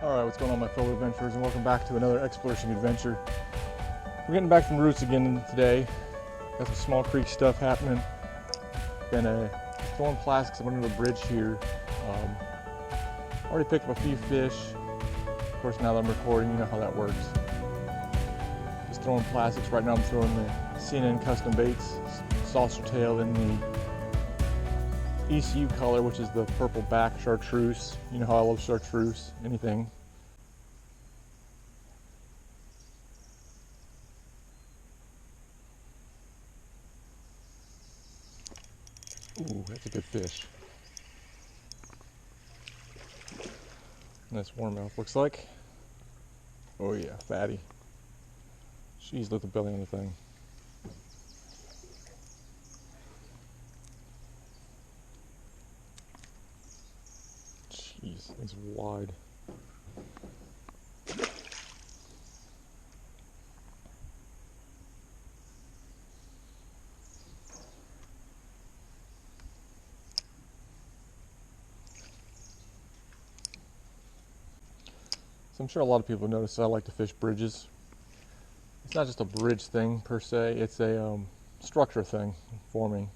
Alright, what's going on, my fellow adventurers, and welcome back to another exploration adventure. We're getting back from roots again today. Got some small creek stuff happening. Been throwing plastics up under the bridge here. Already picked up a few fish. Of course, now that I'm recording, you know how that works. Just throwing plastics. Right now I'm throwing the CNN Custom Baits saucer tail in the ECU color, which is the purple back chartreuse. You know how I love chartreuse, anything. Ooh, that's a good fish. Nice warmouth, looks like. Oh yeah, fatty. Jeez, look at the belly on the thing. Jeez, it's wide. So I'm sure a lot of people notice I like to fish bridges. It's not just a bridge thing per se, it's a structure thing for me.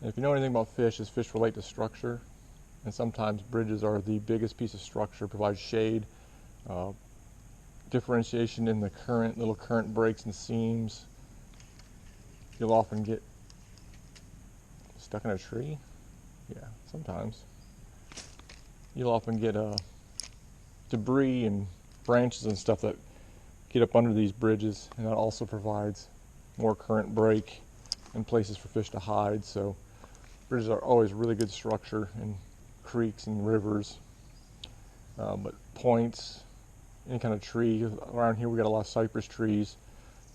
And if you know anything about fish, is fish relate to structure. And sometimes bridges are the biggest piece of structure, provide shade, differentiation in the current, little current breaks and seams. You'll often get stuck in a tree. Yeah, sometimes. You'll often get debris and branches and stuff that get up under these bridges, and that also provides more current break and places for fish to hide. So bridges are always really good structure in creeks and rivers, but points, any kind of tree. Around here we got a lot of cypress trees,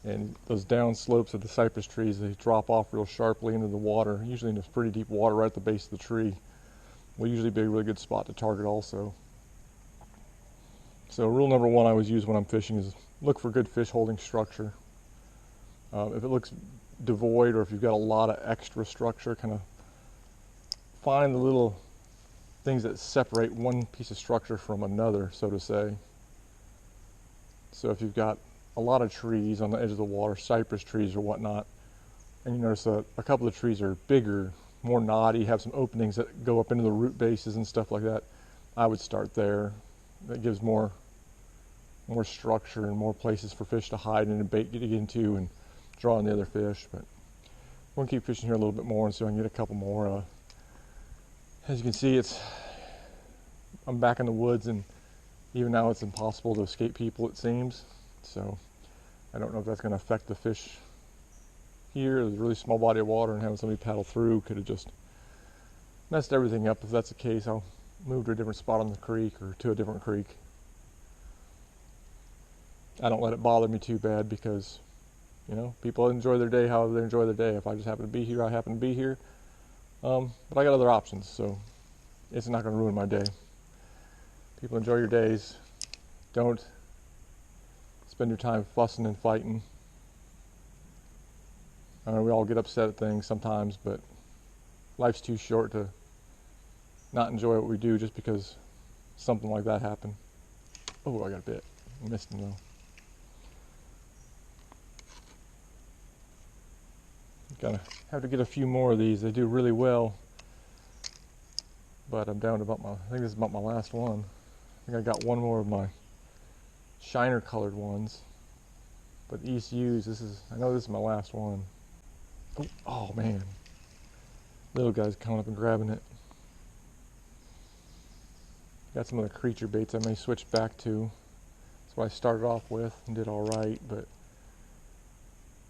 and those down slopes of the cypress trees, they drop off real sharply into the water, usually into pretty deep water right at the base of the tree. Will usually be a really good spot to target also. So rule number one I always use when I'm fishing is look for good fish holding structure. If it looks devoid, or if you've got a lot of extra structure, kind of find the little things that separate one piece of structure from another, so to say. So if you've got a lot of trees on the edge of the water, cypress trees or whatnot, and you notice a couple of trees are bigger, more knotty, have some openings that go up into the root bases and stuff like that, I would start there. That gives more structure and more places for fish to hide and a bait to get into and draw in the other fish. But we're gonna keep fishing here a little bit more and see if I can get a couple more. As you can see, I'm back in the woods, and even now it's impossible to escape people, it seems. So I don't know if that's going to affect the fish here. There's a really small body of water, and having somebody paddle through could have just messed everything up. If that's the case, I'll move to a different spot on the creek or to a different creek. I don't let it bother me too bad, because you know, people enjoy their day however they enjoy their day. If I just happen to be here, I happen to be here. But I got other options, so it's not going to ruin my day. People, enjoy your days. Don't spend your time fussing and fighting. I mean, we all get upset at things sometimes, but life's too short to not enjoy what we do just because something like that happened. Oh, I got a bit. I missed him though. Gonna have to get a few more of these. They do really well, but I'm down to I think this is about my last one. I think I got one more of my shiner colored ones, but ECUs, I know this is my last one. Oh man, little guy's coming up and grabbing it. Got some of the creature baits I may switch back to. That's what I started off with and did all right, but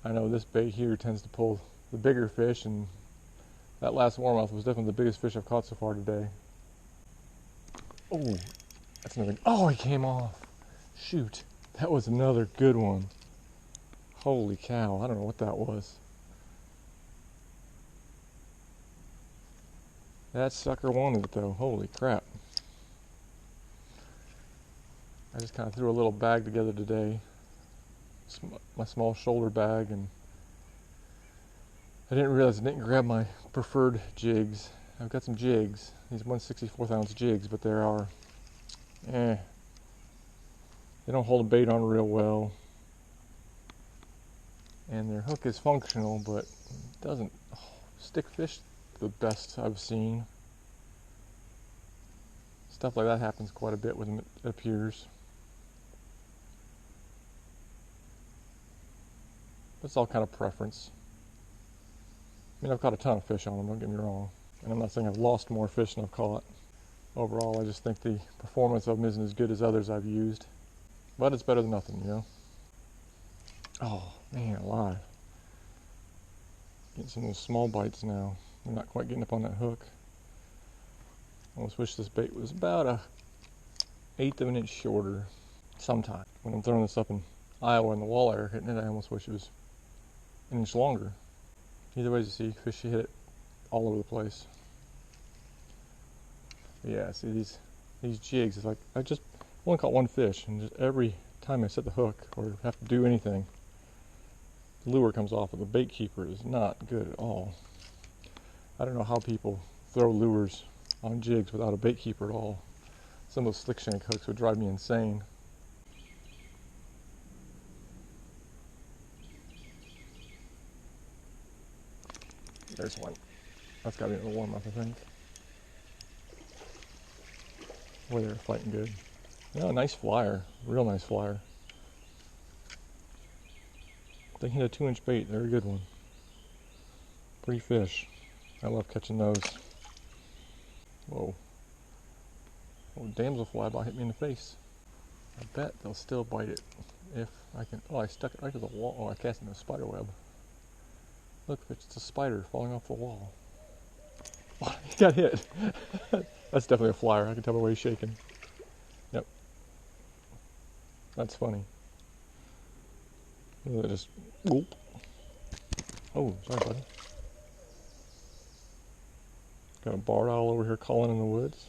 I know this bait here tends to pull the bigger fish, and that last warmouth was definitely the biggest fish I've caught so far today. Oh, that's another. Oh, he came off. Shoot, that was another good one. Holy cow, I don't know what that was. That sucker wanted it though. Holy crap. I just kind of threw a little bag together today. My small shoulder bag, and I didn't realize I didn't grab my preferred jigs. I've got some jigs, these 1/64 ounce jigs, but they are They don't hold a bait on real well. And their hook is functional, but it doesn't stick fish the best I've seen. Stuff like that happens quite a bit with them, it appears. It's all kind of preference. I mean, I've caught a ton of fish on them, don't get me wrong. And I'm not saying I've lost more fish than I've caught. Overall, I just think the performance of them isn't as good as others I've used. But it's better than nothing, you know? Oh, man, alive. Getting some of those small bites now. They're not quite getting up on that hook. I almost wish this bait was about a 1/8 of an inch shorter sometime. When I'm throwing this up in Iowa in the walleye hitting it, I almost wish it was an inch longer. Either way, you see, fish hit it all over the place. But yeah, see these jigs, it's like I just only caught one fish, and just every time I set the hook or have to do anything, the lure comes off, but the bait keeper is not good at all. I don't know how people throw lures on jigs without a bait keeper at all. Some of those slick shank hooks would drive me insane. There's one. That's got to be in the warm-up, I think. Boy, they're fighting good. Yeah, nice flyer. Real nice flyer. They hit a 2-inch bait. They're a good one. Pretty fish. I love catching those. Whoa. Oh, damselfly about hit me in the face. I bet they'll still bite it if I can. Oh, I stuck it right to the wall. Oh, I cast it in a spider web. Look, it's a spider falling off the wall. Oh, he got hit. That's definitely a flyer. I can tell by the way he's shaking. Yep. That's funny. Look, just whoop. Oh, sorry, buddy. Got a barred owl over here calling in the woods.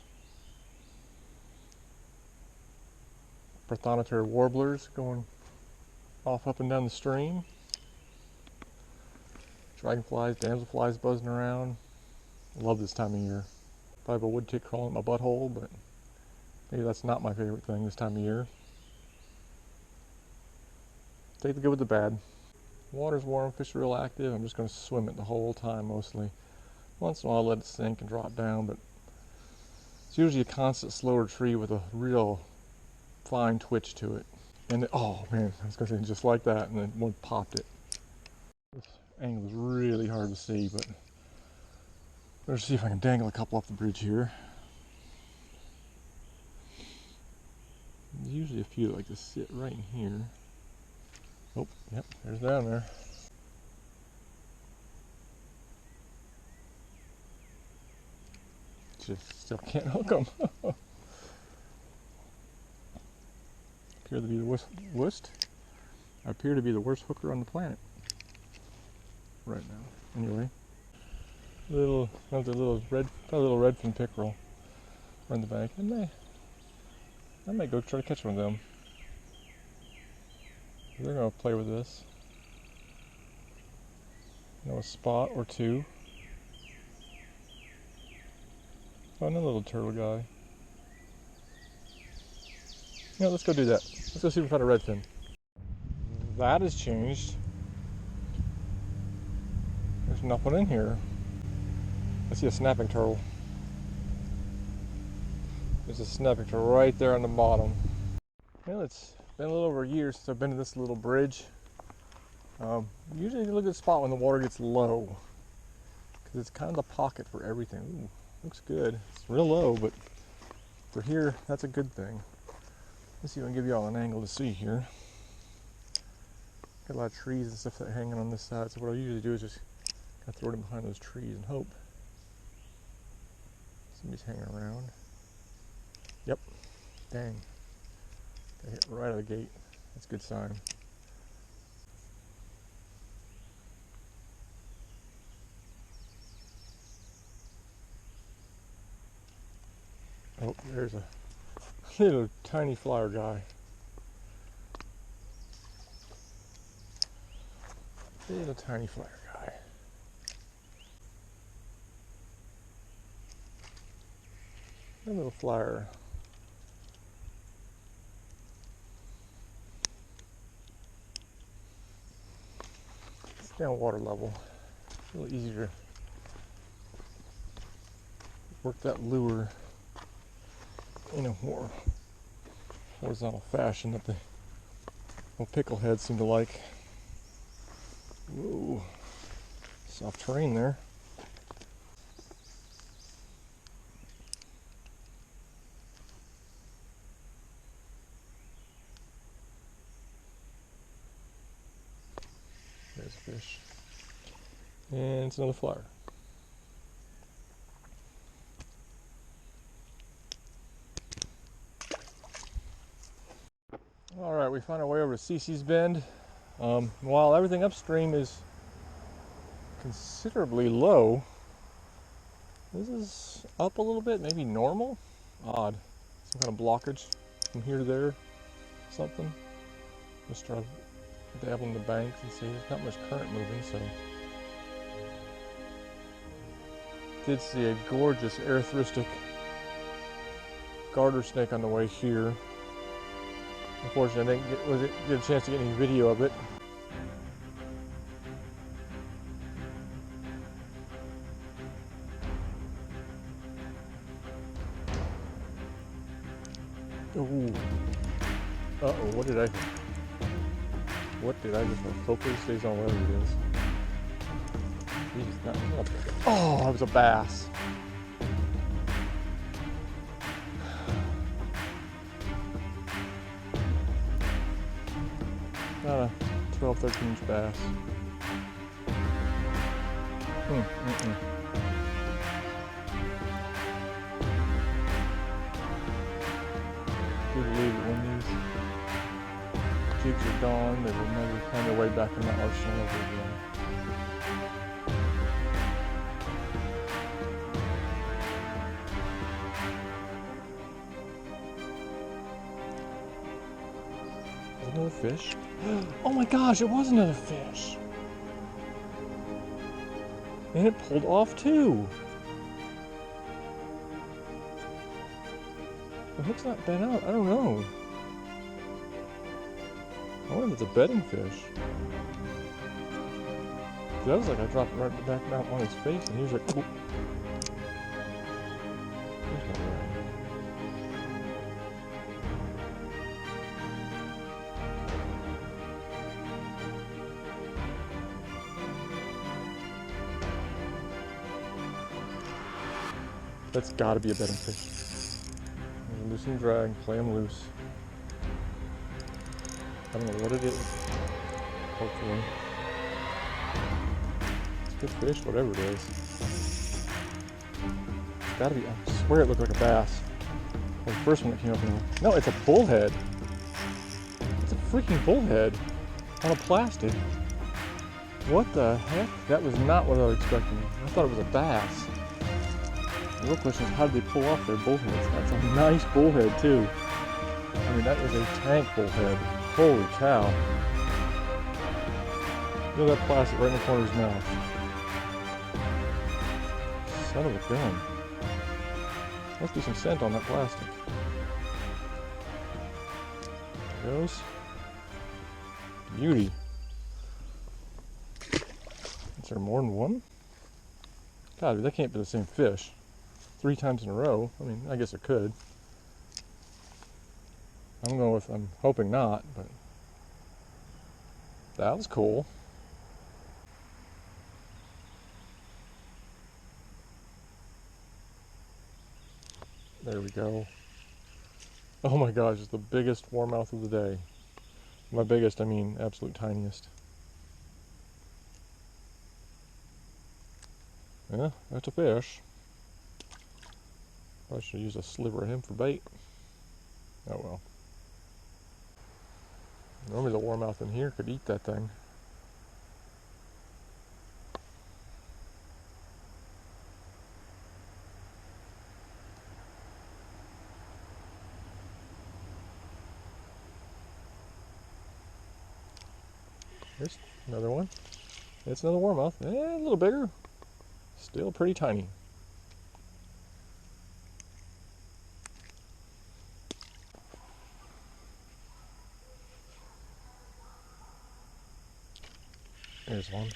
Prothonotary warblers going off up and down the stream. Dragonflies, damselflies buzzing around. Love this time of year. Probably have a wood tick crawling at my butthole, but maybe that's not my favorite thing this time of year. Take the good with the bad. Water's warm, fish are real active. I'm just going to swim it the whole time mostly. Once in a while I'll let it sink and drop down, but it's usually a constant slow retreat with a real fine twitch to it. And it, oh man, I was going to say just like that, and then one popped it. This angle is really hard to see, but let's see if I can dangle a couple off the bridge here. There's usually a few that like to sit right in here. Oh, yep, there's down there. Just still can't hook them. Appear to be the worst. I appear to be the worst hooker on the planet right now. Anyway, another little redfin pickerel on the bank. I may go try to catch one of them. They're gonna play with this. You know, a spot or two. Oh, another little turtle guy. Yeah, let's go do that. Let's go see if we find a redfin. That has changed. There's nothing in here. I see a snapping turtle. There's a snapping turtle right there on the bottom. Well, it's been a little over a year since I've been to this little bridge. Usually you look at the spot when the water gets low, because it's kind of the pocket for everything. Ooh, looks good. It's real low, but for here, that's a good thing. Let's see if I can give you all an angle to see here. Got a lot of trees and stuff that are hanging on this side, so what I usually do is just kind of throw it in behind those trees and hope somebody's hanging around. Yep. Dang. Got hit right out of the gate. That's a good sign. Oh, there's a little tiny flyer guy. Little tiny flyer guy. A little flyer. down water level. It's a little easier to work that lure in a more horizontal fashion that the little pickleheads seem to like. Whoa, soft terrain there. There's a fish. And it's another flyer. Alright, we found our way over to Cece's Bend. While everything upstream is considerably low, this is up a little bit, maybe normal? Odd. Some kind of blockage from here to there, something. Just try to dabble in the banks and see. There's not much current moving, so. Did see a gorgeous erythristic garter snake on the way here. Unfortunately, I didn't get a chance to get any video of it. Ooh. Uh-oh, what did I just hopefully it stays on whatever it is. Jeez, not. Oh, it was a bass. Not a 12, 13-inch bass. Do believe that when these jigs are gone, they will never find their way back in that arsenal over again. Another fish? Oh my gosh, it was another fish! And it pulled off too! The hook's not bent out, I don't know. I wonder if it's a bedding fish. That was like I dropped it right back down on his face and he was like, oh. There's no way. That's gotta be a bedding fish. Loosen drag, play him loose. I don't know what it is. Hopefully. It's a good fish, whatever it is. It's gotta be, I swear it looked like a bass. Well, the first one that came up in the, no, it's a bullhead. It's a freaking bullhead on a plastic. What the heck? That was not what I was expecting. I thought it was a bass. The real question is, how did they pull off their bullheads? That's a nice bullhead too. I mean, that is a tank bullhead. Holy cow. Look at that plastic right in the corner of his mouth. Son of a gun. Must be some scent on that plastic. There it goes. Beauty. Is there more than one? God, that can't be the same fish. 3 times in a row. I mean, I guess it could. I'm hoping not, but that was cool. There we go. Oh my gosh, it's the biggest warmouth of the day. By biggest, I mean absolute tiniest. Yeah, that's a fish. I should use a sliver of him for bait. Oh well. Normally the warmouth in here could eat that thing. Here's another one. It's another warmouth. A little bigger. Still pretty tiny. There's one.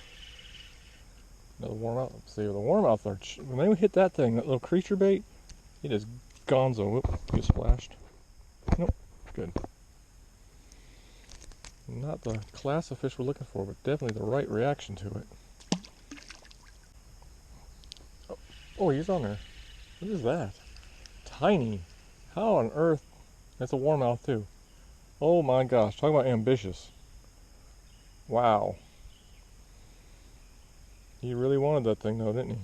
Another warmouth. Let's see, with a warmouth, when they hit that thing, that little creature bait, it is gonzo. Whoop, get splashed. Nope, good. Not the class of fish we're looking for, but definitely the right reaction to it. Oh, he's on there. What is that? Tiny. How on earth? That's a warmouth too. Oh my gosh, talk about ambitious. Wow. He really wanted that thing though, didn't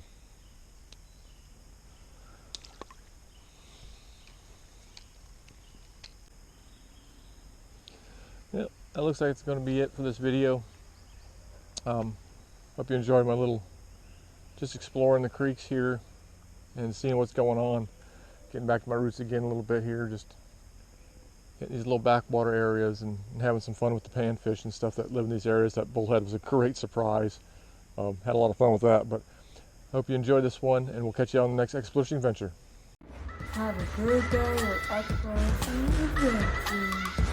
he? Yep, that looks like it's going to be it for this video. Hope you enjoyed my little, just exploring the creeks here and seeing what's going on. Getting back to my roots again a little bit here, just hitting these little backwater areas and having some fun with the panfish and stuff that live in these areas. That bullhead was a great surprise. Had a lot of fun with that, but hope you enjoyed this one, and we'll catch you on the next exploration adventure. Have a good day with exploration adventures.